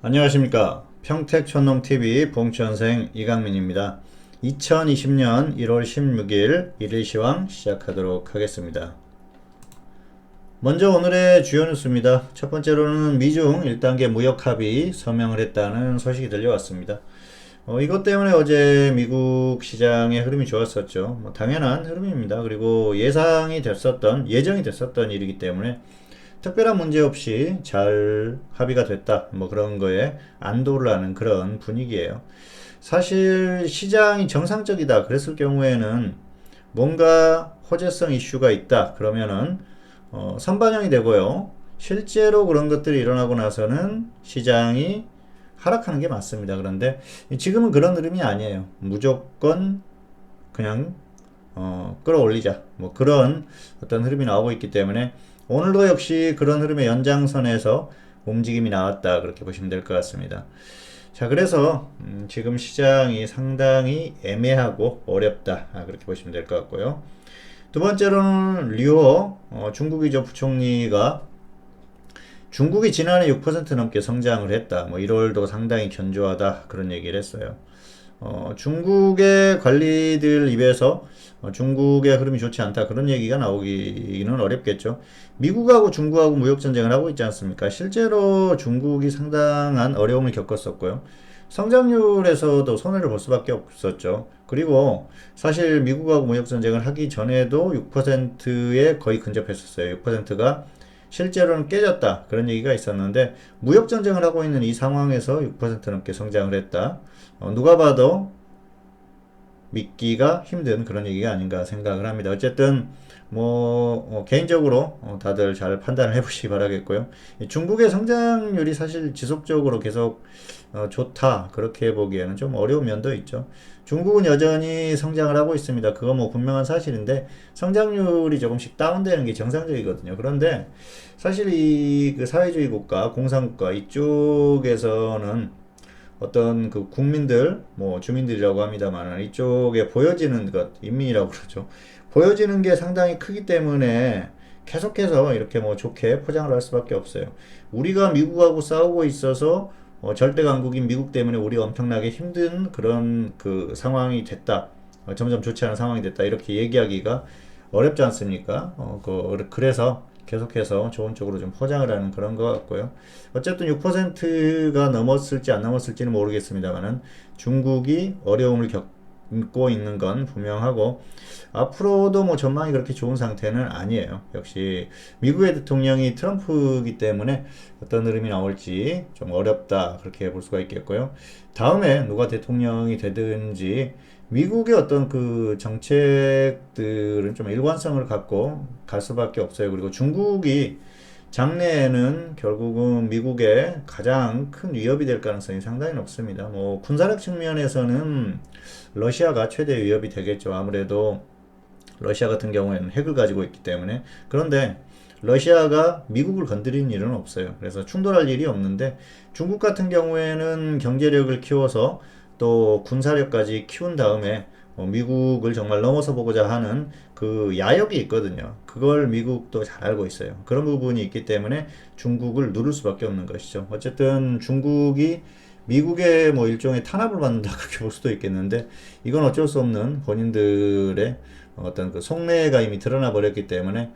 안녕하십니까. 평택촌놈TV 봉천생 이강민입니다. 2020년 1월 16일 일일시황 시작하도록 하겠습니다. 먼저 오늘의 주요 뉴스입니다. 첫 번째로는 미중 1단계 무역합의 서명을 했다는 소식이 들려왔습니다. 이것 때문에 어제 미국 시장의 흐름이 좋았었죠. 당연한 흐름입니다. 그리고 예정이 됐었던 일이기 때문에 특별한 문제 없이 잘 합의가 됐다. 그런 거에 안도를 하는 그런 분위기예요. 사실 시장이 정상적이다. 그랬을 경우에는 뭔가 호재성 이슈가 있다. 그러면은 선반영이 되고요. 실제로 그런 것들이 일어나고 나서는 시장이 하락하는 게 맞습니다. 그런데 지금은 그런 흐름이 아니에요. 무조건 그냥 끌어올리자. 그런 어떤 흐름이 나오고 있기 때문에 오늘도 역시 그런 흐름의 연장선에서 움직임이 나왔다. 그렇게 보시면 될 것 같습니다. 자, 그래서 지금 시장이 상당히 애매하고 어렵다. 그렇게 보시면 될 것 같고요. 두 번째로는 류호 중국이죠. 부총리가 중국이 지난해 6% 넘게 성장을 했다. 1월도 상당히 견조하다. 그런 얘기를 했어요. 중국의 관리들 입에서 중국의 흐름이 좋지 않다 그런 얘기가 나오기는 어렵겠죠. 미국하고 중국하고 무역 전쟁을 하고 있지 않습니까? 실제로 중국이 상당한 어려움을 겪었었고요. 성장률에서도 손해를 볼 수밖에 없었죠. 그리고 사실 미국하고 무역 전쟁을 하기 전에도 6%에 거의 근접했었어요. 6%가 실제로는 깨졌다 그런 얘기가 있었는데 무역 전쟁을 하고 있는 이 상황에서 6% 넘게 성장을 했다. 누가 봐도 믿기가 힘든 그런 얘기가 아닌가 생각을 합니다. 어쨌든 개인적으로 다들 잘 판단을 해보시기 바라겠고요. 중국의 성장률이 사실 지속적으로 계속 좋다 그렇게 보기에는 좀 어려운 면도 있죠. 중국은 여전히 성장을 하고 있습니다. 그거 분명한 사실인데 성장률이 조금씩 다운되는 게 정상적이거든요. 그런데 사실 그 사회주의 국가, 공산국가 이쪽에서는 어떤 그 국민들, 주민들이라고 합니다만 이쪽에 보여지는 것, 인민이라고 그러죠. 보여지는 게 상당히 크기 때문에 계속해서 이렇게 좋게 포장을 할 수밖에 없어요. 우리가 미국하고 싸우고 있어서 절대 강국인 미국 때문에 우리가 엄청나게 힘든 그런 그 상황이 됐다. 점점 좋지 않은 상황이 됐다. 이렇게 얘기하기가 어렵지 않습니까? 그래서 계속해서 좋은 쪽으로 좀 포장을 하는 그런 것 같고요. 어쨌든 6%가 넘었을지 안 넘었을지는 모르겠습니다만은 중국이 어려움을 겪고 있는 건 분명하고 앞으로도 전망이 그렇게 좋은 상태는 아니에요. 역시 미국의 대통령이 트럼프이기 때문에 어떤 흐름이 나올지 좀 어렵다 그렇게 볼 수가 있겠고요. 다음에 누가 대통령이 되든지 미국의 어떤 그 정책들은 좀 일관성을 갖고 갈 수밖에 없어요. 그리고 중국이 장래에는 결국은 미국의 가장 큰 위협이 될 가능성이 상당히 높습니다. 군사력 측면에서는 러시아가 최대 위협이 되겠죠. 아무래도 러시아 같은 경우에는 핵을 가지고 있기 때문에. 그런데 러시아가 미국을 건드리는 일은 없어요. 그래서 충돌할 일이 없는데 중국 같은 경우에는 경제력을 키워서 또 군사력까지 키운 다음에 미국을 정말 넘어서 보고자 하는 그 야욕이 있거든요. 그걸 미국도 잘 알고 있어요. 그런 부분이 있기 때문에 중국을 누를 수밖에 없는 것이죠. 어쨌든 중국이 미국의 일종의 탄압을 받는다 그렇게 볼 수도 있겠는데 이건 어쩔 수 없는 본인들의 어떤 그 속내가 이미 드러나 버렸기 때문에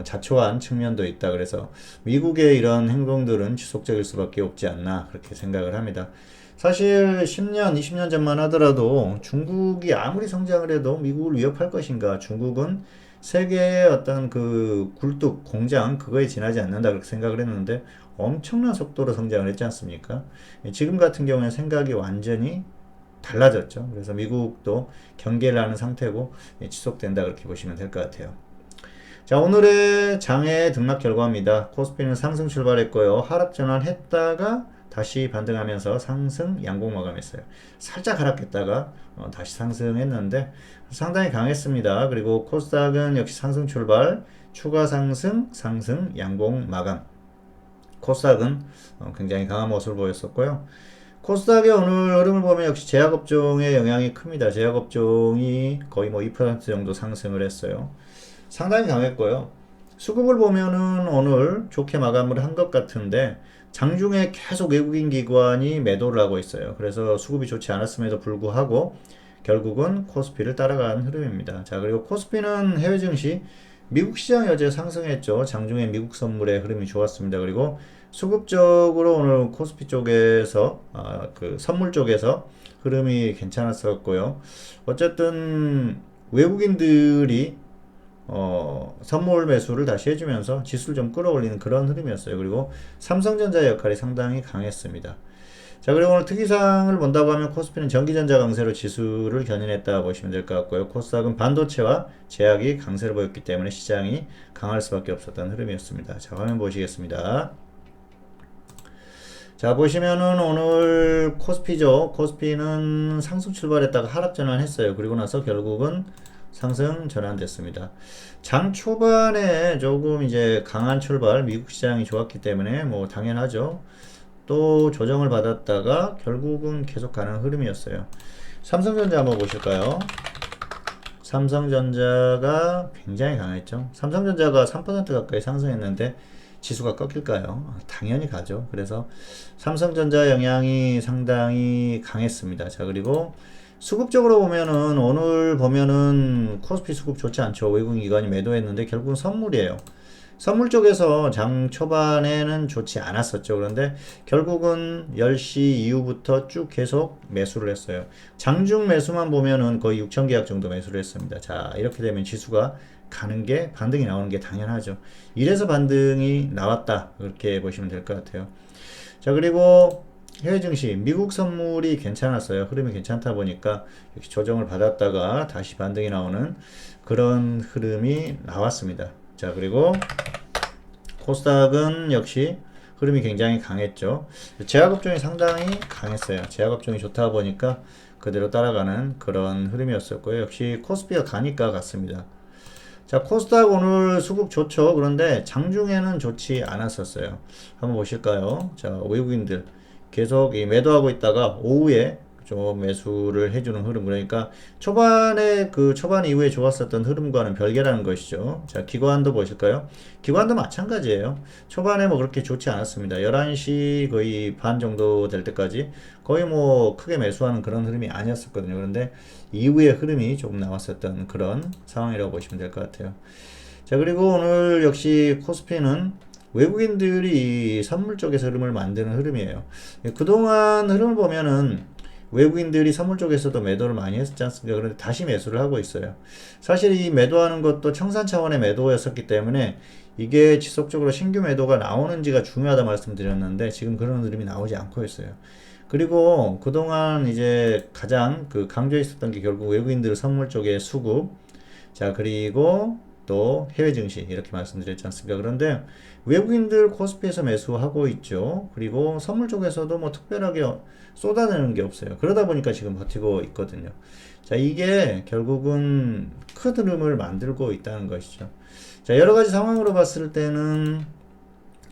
자초한 측면도 있다. 그래서 미국의 이런 행동들은 지속적일 수밖에 없지 않나 그렇게 생각을 합니다. 사실 10년, 20년 전만 하더라도 중국이 아무리 성장을 해도 미국을 위협할 것인가? 중국은 세계의 어떤 그 굴뚝, 공장, 그거에 지나지 않는다 그렇게 생각을 했는데 엄청난 속도로 성장을 했지 않습니까? 지금 같은 경우에 생각이 완전히 달라졌죠. 그래서 미국도 경계를 하는 상태고 지속된다 그렇게 보시면 될 것 같아요. 자, 오늘의 장외 등락 결과입니다. 코스피는 상승 출발했고요. 하락 전환했다가 다시 반등하면서 상승 양봉 마감했어요. 살짝 하락했다가 다시 상승했는데 상당히 강했습니다. 그리고 코스닥은 역시 상승 출발, 추가 상승, 상승 양봉 마감. 코스닥은 굉장히 강한 모습을 보였었고요. 코스닥의 오늘 흐름을 보면 역시 제약업종의 영향이 큽니다. 제약업종이 거의 2% 정도 상승을 했어요. 상당히 강했고요. 수급을 보면은 오늘 좋게 마감을 한 것 같은데 장중에 계속 외국인 기관이 매도를 하고 있어요. 그래서 수급이 좋지 않았음에도 불구하고 결국은 코스피를 따라간 흐름입니다. 자, 그리고 코스피는 해외 증시 미국 시장이 어제 상승했죠. 장중에 미국 선물의 흐름이 좋았습니다. 그리고 수급적으로 오늘 코스피 쪽에서 그 선물 쪽에서 흐름이 괜찮았었고요. 어쨌든 외국인들이 선물 매수를 다시 해주면서 지수를 좀 끌어올리는 그런 흐름이었어요. 그리고 삼성전자의 역할이 상당히 강했습니다. 자, 그리고 오늘 특이사항을 본다고 하면 코스피는 전기전자 강세로 지수를 견인했다 보시면 될 것 같고요. 코스닥은 반도체와 제약이 강세를 보였기 때문에 시장이 강할 수밖에 없었던 흐름이었습니다. 자, 화면 보시겠습니다. 자, 보시면은 오늘 코스피죠. 코스피는 상승 출발했다가 하락 전환했어요. 그리고 나서 결국은 상승 전환됐습니다. 장 초반에 조금 이제 강한 출발, 미국 시장이 좋았기 때문에 뭐 당연하죠. 또 조정을 받았다가 결국은 계속 가는 흐름이었어요. 삼성전자 한번 보실까요? 삼성전자가 굉장히 강했죠. 삼성전자가 3% 가까이 상승했는데 지수가 꺾일까요? 당연히 가죠. 그래서 삼성전자 영향이 상당히 강했습니다. 자, 그리고 수급적으로 보면은 오늘 보면은 코스피 수급 좋지 않죠. 외국인 기관이 매도했는데 결국은 선물이에요. 선물 쪽에서 장 초반에는 좋지 않았었죠. 그런데 결국은 10시 이후부터 쭉 계속 매수를 했어요. 장중 매수만 보면은 거의 6천 계약 정도 매수를 했습니다. 자, 이렇게 되면 지수가 가는 게 반등이 나오는 게 당연하죠. 이래서 반등이 나왔다. 그렇게 보시면 될 것 같아요. 자, 그리고 해외 증시 미국 선물이 괜찮았어요. 흐름이 괜찮다 보니까 역시 조정을 받았다가 다시 반등이 나오는 그런 흐름이 나왔습니다. 자, 그리고 코스닥은 역시 흐름이 굉장히 강했죠. 제약업종이 상당히 강했어요. 제약업종이 좋다 보니까 그대로 따라가는 그런 흐름이었었고요. 역시 코스피가 가니까 같습니다. 자, 코스닥 오늘 수급 좋죠. 그런데 장중에는 좋지 않았었어요. 한번 보실까요? 자, 외국인들 계속 매도하고 있다가 오후에 좀 매수를 해주는 흐름. 그러니까 초반에 초반 이후에 좋았었던 흐름과는 별개라는 것이죠. 자, 기관도 보실까요? 기관도 마찬가지예요. 초반에 뭐 그렇게 좋지 않았습니다. 11시 거의 반 정도 될 때까지 거의 뭐 크게 매수하는 그런 흐름이 아니었었거든요. 그런데 이후에 흐름이 조금 나왔었던 그런 상황이라고 보시면 될 것 같아요. 자, 그리고 오늘 역시 코스피는 외국인들이 선물 쪽에서 흐름을 만드는 흐름이에요. 그동안 흐름을 보면은 외국인들이 선물 쪽에서도 매도를 많이 했었지 않습니까? 그런데 다시 매수를 하고 있어요. 사실 이 매도하는 것도 청산 차원의 매도였었기 때문에 이게 지속적으로 신규 매도가 나오는지가 중요하다 말씀드렸는데 지금 그런 흐름이 나오지 않고 있어요. 그리고 그동안 이제 가장 강조했었던 게 결국 외국인들 선물 쪽의 수급, 자, 그리고 또 해외 증시 이렇게 말씀드렸지 않습니까? 그런데 외국인들 코스피에서 매수하고 있죠. 그리고 선물 쪽에서도 뭐 특별하게 쏟아내는 게 없어요. 그러다 보니까 지금 버티고 있거든요. 자, 이게 결국은 큰 흐름을 만들고 있다는 것이죠. 자, 여러 가지 상황으로 봤을 때는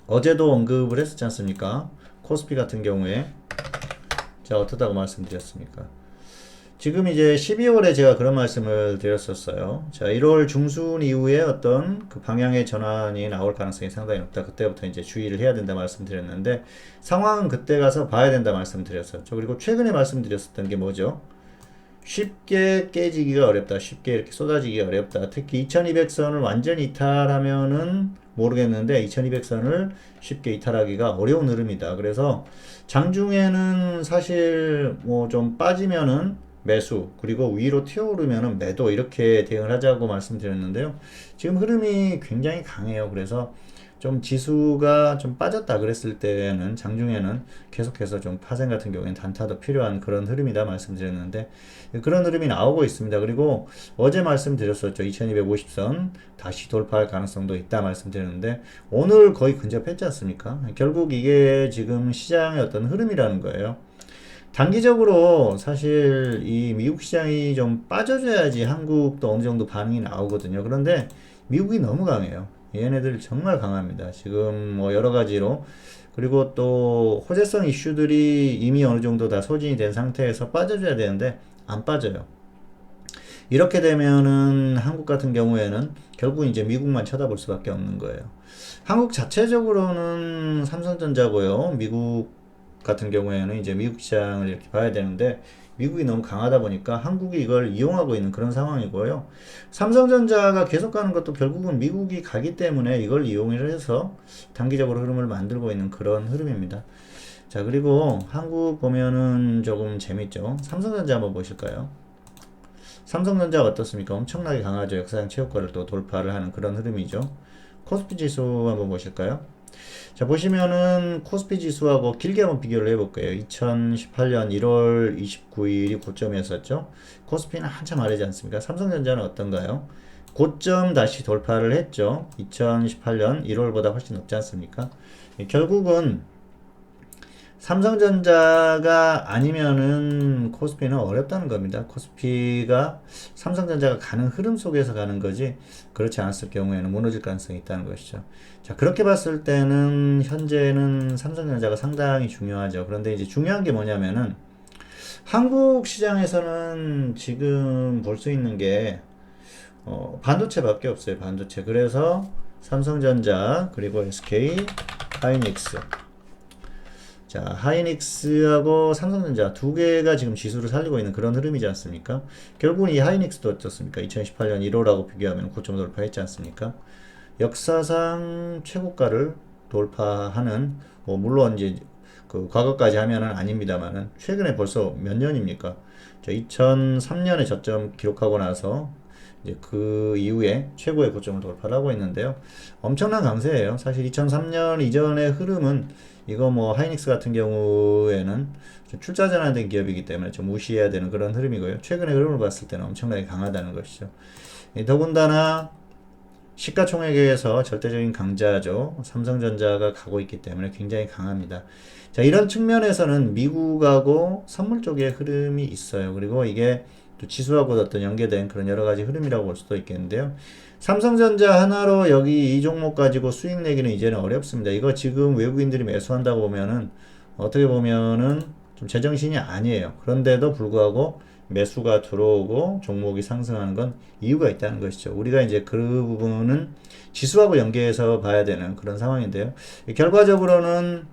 어제도 언급을 했었지 않습니까? 코스피 같은 경우에 자, 어떻다고 말씀드렸습니까? 지금 이제 12월에 제가 그런 말씀을 드렸었어요. 자, 1월 중순 이후에 어떤 방향의 전환이 나올 가능성이 상당히 높다. 그때부터 이제 주의를 해야 된다 말씀드렸는데 상황은 그때 가서 봐야 된다 말씀드렸었죠. 그리고 최근에 말씀드렸었던 게 뭐죠? 쉽게 깨지기가 어렵다. 쉽게 이렇게 쏟아지기가 어렵다. 특히 2200선을 완전히 이탈하면은 모르겠는데 2200선을 쉽게 이탈하기가 어려운 흐름이다. 그래서 장중에는 사실 뭐 좀 빠지면은 매수, 그리고 위로 튀어오르면은 매도, 이렇게 대응을 하자고 말씀드렸는데요. 지금 흐름이 굉장히 강해요. 그래서 좀 지수가 좀 빠졌다 그랬을 때는 장중에는 계속해서 좀 파생 같은 경우에는 단타도 필요한 그런 흐름이다 말씀드렸는데 그런 흐름이 나오고 있습니다. 그리고 어제 말씀드렸었죠. 2250선 다시 돌파할 가능성도 있다 말씀드렸는데 오늘 거의 근접했지 않습니까? 결국 이게 지금 시장의 어떤 흐름이라는 거예요. 단기적으로 사실 이 미국 시장이 좀 빠져줘야지 한국도 어느 정도 반응이 나오거든요. 그런데 미국이 너무 강해요. 얘네들 정말 강합니다. 지금 뭐 여러 가지로. 그리고 또 호재성 이슈들이 이미 어느 정도 다 소진이 된 상태에서 빠져줘야 되는데 안 빠져요. 이렇게 되면은 한국 같은 경우에는 결국 이제 미국만 쳐다볼 수밖에 없는 거예요. 한국 자체적으로는 삼성전자고요. 미국 같은 경우에는 이제 미국 시장을 이렇게 봐야 되는데 미국이 너무 강하다 보니까 한국이 이걸 이용하고 있는 그런 상황이고요. 삼성전자가 계속 가는 것도 결국은 미국이 가기 때문에 이걸 이용을 해서 단기적으로 흐름을 만들고 있는 그런 흐름입니다. 자, 그리고 한국 보면은 조금 재밌죠. 삼성전자 한번 보실까요? 삼성전자가 어떻습니까? 엄청나게 강하죠. 역사상 최고가를 또 돌파를 하는 그런 흐름이죠. 코스피 지수 한번 보실까요? 자, 보시면은 코스피 지수하고 길게 한번 비교를 해볼 거예요. 2018년 1월 29일이 고점이었었죠. 코스피는 한참 아래지 않습니까? 삼성전자는 어떤가요? 고점 다시 돌파를 했죠. 2018년 1월보다 훨씬 높지 않습니까? 결국은 삼성전자가 아니면은 코스피는 어렵다는 겁니다. 코스피가 삼성전자가 가는 흐름 속에서 가는 거지, 그렇지 않았을 경우에는 무너질 가능성이 있다는 것이죠. 자, 그렇게 봤을 때는 현재는 삼성전자가 상당히 중요하죠. 그런데 이제 중요한 게 뭐냐면은 한국 시장에서는 지금 볼 수 있는 게 반도체밖에 없어요. 반도체. 그래서 삼성전자 그리고 SK 하이닉스, 자, 하이닉스하고 삼성전자 두 개가 지금 지수를 살리고 있는 그런 흐름이지 않습니까? 결국은 이 하이닉스도 어떻습니까? 2018년 1월하고 비교하면 고점 돌파했지 않습니까? 역사상 최고가를 돌파하는, 뭐 물론 이제 그 과거까지 하면은 아닙니다만은 최근에 벌써 몇 년입니까? 2003년에 저점 기록하고 나서 이제 그 이후에 최고의 고점을 돌파를 하고 있는데요. 엄청난 강세예요. 사실 2003년 이전의 흐름은 이거 뭐 하이닉스 같은 경우에는 좀 출자 전환된 기업이기 때문에 좀 무시해야 되는 그런 흐름이고요. 최근의 흐름을 봤을 때는 엄청나게 강하다는 것이죠. 더군다나 시가총액에서 절대적인 강자죠. 삼성전자가 가고 있기 때문에 굉장히 강합니다. 자, 이런 측면에서는 미국하고 선물 쪽의 흐름이 있어요. 그리고 이게 또 지수하고 어떤 연계된 그런 여러 가지 흐름이라고 볼 수도 있겠는데요. 삼성전자 하나로 여기 이 종목 가지고 수익 내기는 이제는 어렵습니다. 이거 지금 외국인들이 매수한다고 보면은 어떻게 보면은 좀 제정신이 아니에요. 그런데도 불구하고 매수가 들어오고 종목이 상승하는 건 이유가 있다는 것이죠. 우리가 이제 그 부분은 지수하고 연계해서 봐야 되는 그런 상황인데요. 결과적으로는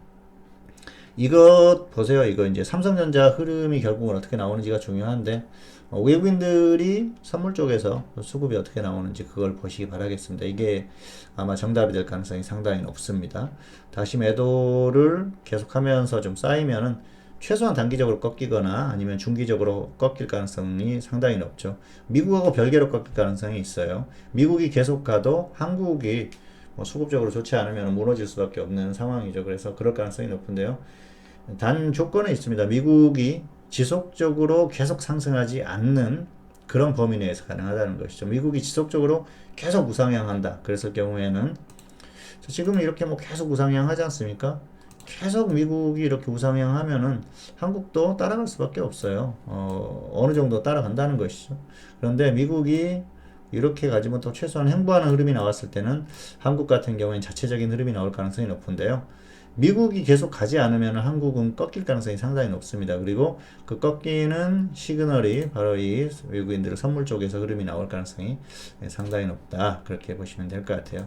이것 보세요. 이거 이제 삼성전자 흐름이 결국은 어떻게 나오는지가 중요한데, 외국인들이 선물 쪽에서 수급이 어떻게 나오는지 그걸 보시기 바라겠습니다. 이게 아마 정답이 될 가능성이 상당히 높습니다. 다시 매도를 계속하면서 좀 쌓이면은 최소한 단기적으로 꺾이거나 아니면 중기적으로 꺾일 가능성이 상당히 높죠. 미국하고 별개로 꺾일 가능성이 있어요. 미국이 계속 가도 한국이 뭐 수급적으로 좋지 않으면 무너질 수밖에 없는 상황이죠. 그래서 그럴 가능성이 높은데요. 단 조건은 있습니다. 미국이 지속적으로 계속 상승하지 않는 그런 범위 내에서 가능하다는 것이죠. 미국이 지속적으로 계속 우상향한다. 그랬을 경우에는 지금 이렇게 뭐 계속 우상향하지 않습니까? 계속 미국이 이렇게 우상향하면은 한국도 따라갈 수밖에 없어요. 어느 정도 따라간다는 것이죠. 그런데 미국이 이렇게 가지면 또 최소한 횡보하는 흐름이 나왔을 때는 한국 같은 경우에는 자체적인 흐름이 나올 가능성이 높은데요. 미국이 계속 가지 않으면 한국은 꺾일 가능성이 상당히 높습니다. 그리고 그 꺾이는 시그널이 바로 이 외국인들 선물 쪽에서 흐름이 나올 가능성이 상당히 높다. 그렇게 보시면 될 것 같아요.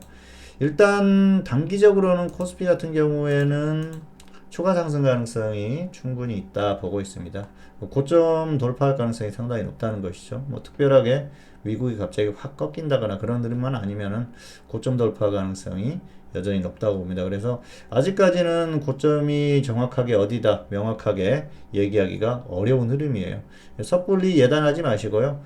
일단 단기적으로는 코스피 같은 경우에는 추가 상승 가능성이 충분히 있다 보고 있습니다. 고점 돌파할 가능성이 상당히 높다는 것이죠. 뭐 특별하게 미국이 갑자기 확 꺾인다거나 그런 흐름만 아니면은 고점 돌파 가능성이 여전히 높다고 봅니다. 그래서 아직까지는 고점이 정확하게 어디다 명확하게 얘기하기가 어려운 흐름이에요. 섣불리 예단하지 마시고요.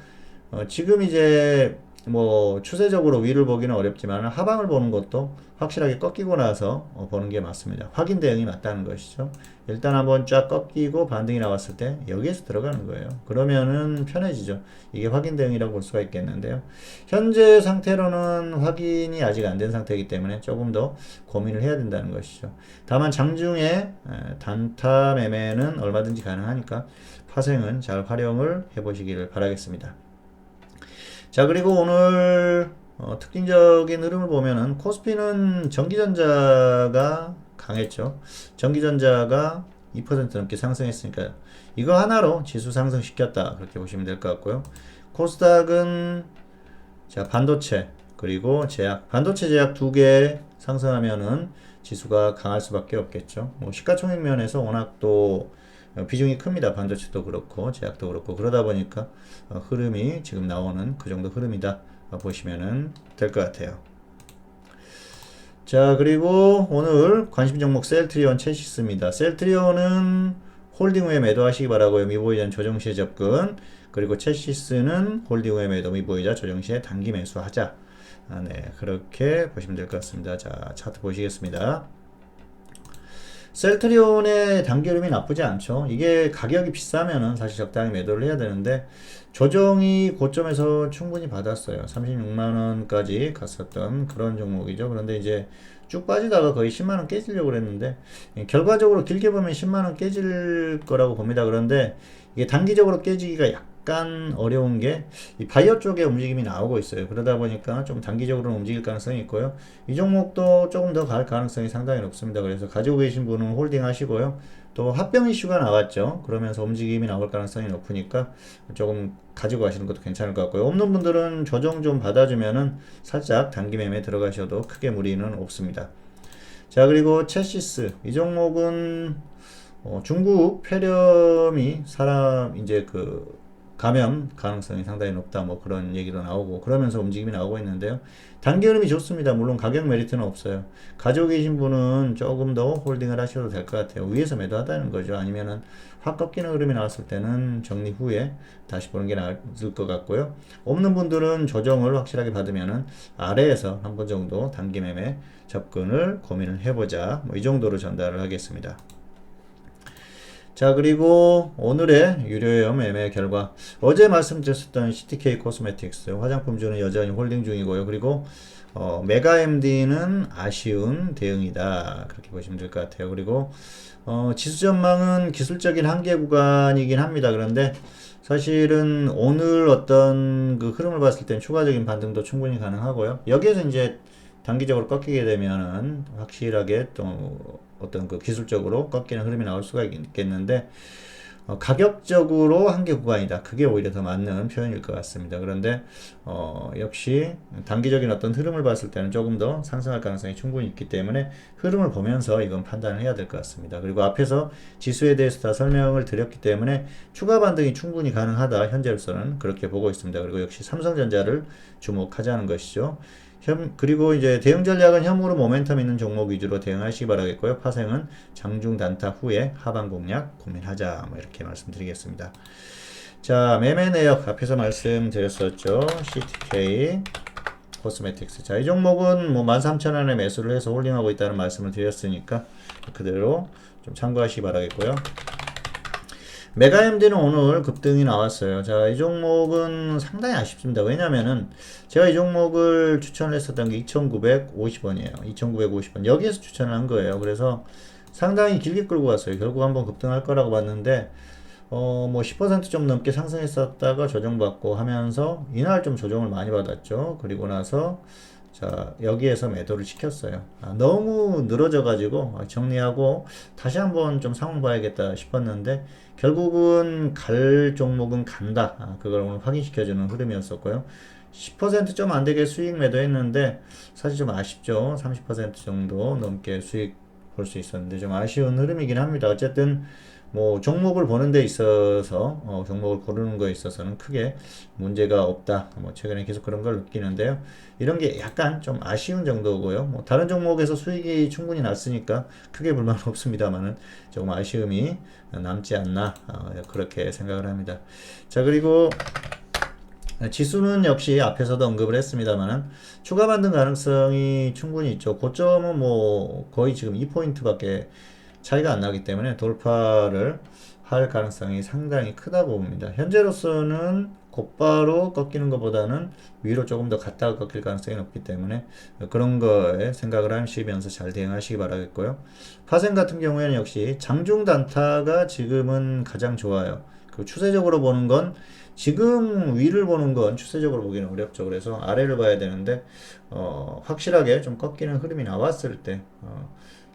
지금 이제 뭐 추세적으로 위를 보기는 어렵지만 하방을 보는 것도 확실하게 꺾이고 나서 보는 게 맞습니다. 확인 대응이 맞다는 것이죠. 일단 한번 쫙 꺾이고 반등이 나왔을 때 여기에서 들어가는 거예요. 그러면은 편해지죠. 이게 확인 대응이라고 볼 수가 있겠는데요. 현재 상태로는 확인이 아직 안 된 상태이기 때문에 조금 더 고민을 해야 된다는 것이죠. 다만 장중에 단타 매매는 얼마든지 가능하니까 파생은 잘 활용을 해보시기를 바라겠습니다. 자, 그리고 오늘 특징적인 흐름을 보면은 코스피는 전기전자가 강했죠. 전기전자가 2% 넘게 상승했으니까 이거 하나로 지수 상승시켰다. 그렇게 보시면 될 것 같고요. 코스닥은 자, 반도체 그리고 제약, 반도체 제약 두 개 상승하면은 지수가 강할 수밖에 없겠죠. 뭐 시가총액 면에서 워낙 또 비중이 큽니다. 반도체도 그렇고 제약도 그렇고 그러다 보니까 흐름이 지금 나오는 그 정도 흐름이다 보시면은 될 것 같아요. 자, 그리고 오늘 관심 종목 셀트리온 채시스입니다. 셀트리온은 홀딩 후에 매도하시기 바라고요. 미보이자는 조정 시에 접근. 그리고 채시스는 홀딩 후에 매도, 미보이자 조정 시에 단기 매수하자. 네, 그렇게 보시면 될 것 같습니다. 자, 차트 보시겠습니다. 셀트리온의 단기 흐름이 나쁘지 않죠. 이게 가격이 비싸면은 사실 적당히 매도를 해야 되는데 조정이 고점에서 충분히 받았어요. 36만원까지 갔었던 그런 종목이죠. 그런데 이제 쭉 빠지다가 거의 10만원 깨지려고 그랬는데 결과적으로 길게 보면 10만원 깨질 거라고 봅니다. 그런데 이게 단기적으로 깨지기가 약간 어려운 게 이 바이오 쪽에 움직임이 나오고 있어요. 그러다 보니까 좀 단기적으로는 움직일 가능성이 있고요. 이 종목도 조금 더 갈 가능성이 상당히 높습니다. 그래서 가지고 계신 분은 홀딩 하시고요. 또 합병 이슈가 나왔죠. 그러면서 움직임이 나올 가능성이 높으니까 조금 가지고 가시는 것도 괜찮을 것 같고요. 없는 분들은 조정 좀 받아주면은 살짝 단기 매매 들어가셔도 크게 무리는 없습니다. 자, 그리고 채시스 이 종목은 중국 폐렴이 사람 이제 그 감염 가능성이 상당히 높다 뭐 그런 얘기도 나오고 그러면서 움직임이 나오고 있는데요. 단기 흐름이 좋습니다. 물론 가격 메리트는 없어요. 가지고 계신 분은 조금 더 홀딩을 하셔도 될 것 같아요. 위에서 매도하다는 거죠. 아니면은 확 꺾이는 흐름이 나왔을 때는 정리 후에 다시 보는 게 나을 것 같고요. 없는 분들은 조정을 확실하게 받으면은 아래에서 한 번 정도 단기 매매 접근을 고민을 해보자. 뭐 이 정도로 전달을 하겠습니다. 자, 그리고 오늘의 유료염 매매 결과 어제 말씀드렸던 CTK 코스메틱스 화장품주는 여전히 홀딩 중이고요. 그리고 메가MD는 아쉬운 대응이다. 그렇게 보시면 될 것 같아요. 그리고 지수 전망은 기술적인 한계 구간이긴 합니다. 그런데 사실은 오늘 어떤 그 흐름을 봤을 땐 추가적인 반등도 충분히 가능하고요. 여기에서 이제 단기적으로 꺾이게 되면은 확실하게 또 어떤 그 기술적으로 꺾이는 흐름이 나올 수가 있겠는데 가격적으로 한계 구간이다. 그게 오히려 더 맞는 표현일 것 같습니다. 그런데 역시 단기적인 어떤 흐름을 봤을 때는 조금 더 상승할 가능성이 충분히 있기 때문에 흐름을 보면서 이건 판단을 해야 될 것 같습니다. 그리고 앞에서 지수에 대해서 다 설명을 드렸기 때문에 추가 반등이 충분히 가능하다. 현재로서는 그렇게 보고 있습니다. 그리고 역시 삼성전자를 주목하자는 것이죠. 그리고 이제 대응 전략은 혐오로 모멘텀 있는 종목 위주로 대응하시기 바라겠고요. 파생은 장중 단타 후에 하방 공략 고민하자. 뭐 이렇게 말씀드리겠습니다. 자, 매매 내역 앞에서 말씀드렸었죠. CTK 코스메틱스. 자, 이 종목은 뭐 13,000원에 매수를 해서 홀딩하고 있다는 말씀을 드렸으니까 그대로 좀 참고하시기 바라겠고요. 메가MD는 오늘 급등이 나왔어요. 자, 이 종목은 상당히 아쉽습니다. 왜냐면은 제가 이 종목을 추천을 했었던 게 2,950원이에요. 2,950원. 여기에서 추천을 한 거예요. 그래서 상당히 길게 끌고 갔어요. 결국 한번 급등할 거라고 봤는데 뭐 10% 좀 넘게 상승했었다가 조정받고 하면서 이날 좀 조정을 많이 받았죠. 그리고 나서 자, 여기에서 매도를 시켰어요. 너무 늘어져 가지고 정리하고 다시 한번 좀 상황 봐야겠다 싶었는데 결국은 갈 종목은 간다. 그걸 오늘 확인시켜주는 흐름이었었고요. 10% 좀 안 되게 수익 매도했는데 사실 좀 아쉽죠. 30% 정도 넘게 수익 볼 수 있었는데 좀 아쉬운 흐름이긴 합니다. 어쨌든 뭐 종목을 보는 데 있어서 종목을 고르는 거에 있어서는 크게 문제가 없다. 뭐 최근에 계속 그런 걸 느끼는데요. 이런 게 약간 좀 아쉬운 정도고요. 뭐 다른 종목에서 수익이 충분히 났으니까 크게 불만 없습니다만은 조금 아쉬움이 남지 않나 그렇게 생각을 합니다. 자, 그리고 지수는 역시 앞에서도 언급을 했습니다만은 추가 반등 가능성이 충분히 있죠. 고점은 뭐 거의 지금 2포인트밖에 차이가 안 나기 때문에 돌파를 할 가능성이 상당히 크다고 봅니다. 현재로서는 곧바로 꺾이는 것보다는 위로 조금 더 갔다가 꺾일 가능성이 높기 때문에 그런 거에 생각을 하시면서 잘 대응하시기 바라겠고요. 파생 같은 경우에는 역시 장중 단타가 지금은 가장 좋아요. 그 추세적으로 보는 건 지금 위를 보는 건 추세적으로 보기는 어렵죠. 그래서 아래를 봐야 되는데 확실하게 좀 꺾이는 흐름이 나왔을 때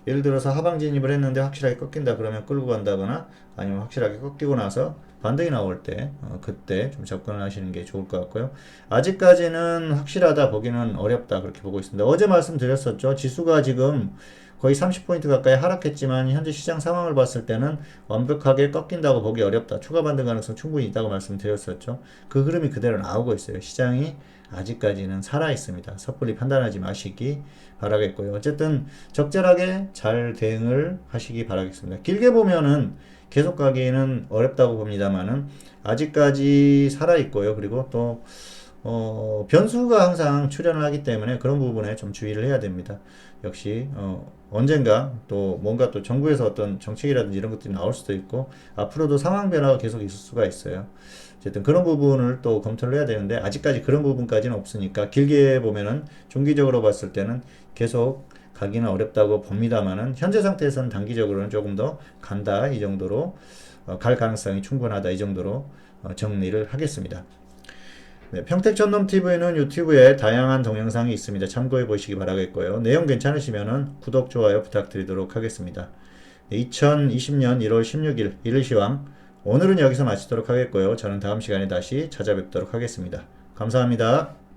예를 들어서 하방 진입을 했는데 확실하게 꺾인다 그러면 끌고 간다거나 아니면 확실하게 꺾이고 나서 반등이 나올 때 그때 좀 접근을 하시는 게 좋을 것 같고요. 아직까지는 확실하다 보기는 어렵다 그렇게 보고 있습니다. 어제 말씀드렸었죠. 지수가 지금 거의 30포인트 가까이 하락했지만 현재 시장 상황을 봤을 때는 완벽하게 꺾인다고 보기 어렵다. 추가 반등 가능성 충분히 있다고 말씀드렸었죠. 그 흐름이 그대로 나오고 있어요. 시장이 아직까지는 살아 있습니다. 섣불리 판단하지 마시기 바라겠고요. 어쨌든 적절하게 잘 대응을 하시기 바라겠습니다. 길게 보면은 계속 가기는 어렵다고 봅니다만은 아직까지 살아 있고요. 그리고 또 변수가 항상 출현을 하기 때문에 그런 부분에 좀 주의를 해야 됩니다. 역시 언젠가 또 뭔가 또 정부에서 어떤 정책이라든지 이런 것들이 나올 수도 있고 앞으로도 상황 변화가 계속 있을 수가 있어요. 어쨌든 그런 부분을 또 검토를 해야 되는데 아직까지 그런 부분까지는 없으니까 길게 보면은 중기적으로 봤을 때는 계속 가기는 어렵다고 봅니다만은 현재 상태에서는 단기적으로는 조금 더 간다 이 정도로 갈 가능성이 충분하다 이 정도로 정리를 하겠습니다. 네, 평택촌놈TV는 유튜브에 다양한 동영상이 있습니다. 참고해 보시기 바라겠고요. 내용 괜찮으시면 구독, 좋아요 부탁드리도록 하겠습니다. 2020년 1월 16일 일일시황 오늘은 여기서 마치도록 하겠고요. 저는 다음 시간에 다시 찾아뵙도록 하겠습니다. 감사합니다.